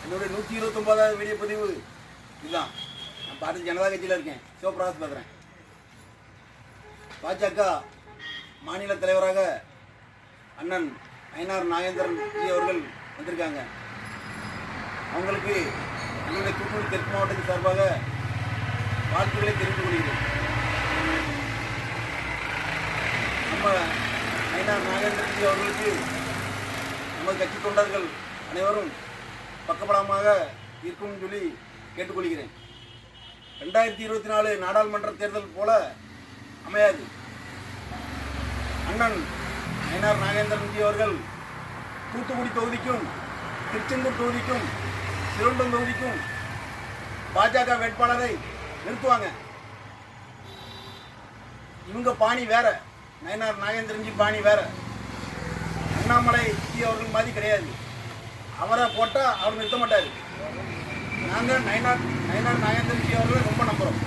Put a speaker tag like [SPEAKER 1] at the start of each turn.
[SPEAKER 1] என்னுடைய 129வது வீடியோ பதிவு இதுதான். நான் பாரதிய ஜனதா கட்சியில் இருக்கேன். சிவபிரகாஷ் பேசுகிறேன். பாஜக மாநில தலைவராக அண்ணன் ஐனார் நாகேந்திரன் ஜி அவர்கள் வந்திருக்காங்க. அவங்களுக்கு என்னுடைய தூத்துக்குடி தெற்கு மாவட்டத்தின் சார்பாக வாழ்த்துக்களை தெரிவித்துக் கொள்கிறேன். நம்ம ஐனார் நாகேந்திரன் ஜி அவர்களுக்கு நமது கட்சி தொண்டர்கள் அனைவரும் பக்கபலமாக இருக்கும்னு சொல்லி கேட்டுக்கொள்கிறேன். 2024 நாடாளுமன்ற தேர்தல் போல அமையாது. அண்ணன் ஐனார் நாகேந்திரன் ஜி அவர்கள் தூத்துக்குடி தொகுதிக்கும் திருச்செந்தூர் தொகுதிக்கும் சிறுவண்டம் தொகுதிக்கும் பாஜக வேட்பாளரை நிறுத்துவாங்க. இவங்க பாணி வேற, ஐனார் நாகேந்திரன் ஜி பாணி வேற. அண்ணாமலை ஜி அவர்கள் மாதிரி கிடையாது. அவரை போட்டால் அவர் நிறுத்த மாட்டார். நாங்கள் ஐனார் நாகேந்திரன் ஜி அவர்களை ரொம்ப நம்புகிறோம்.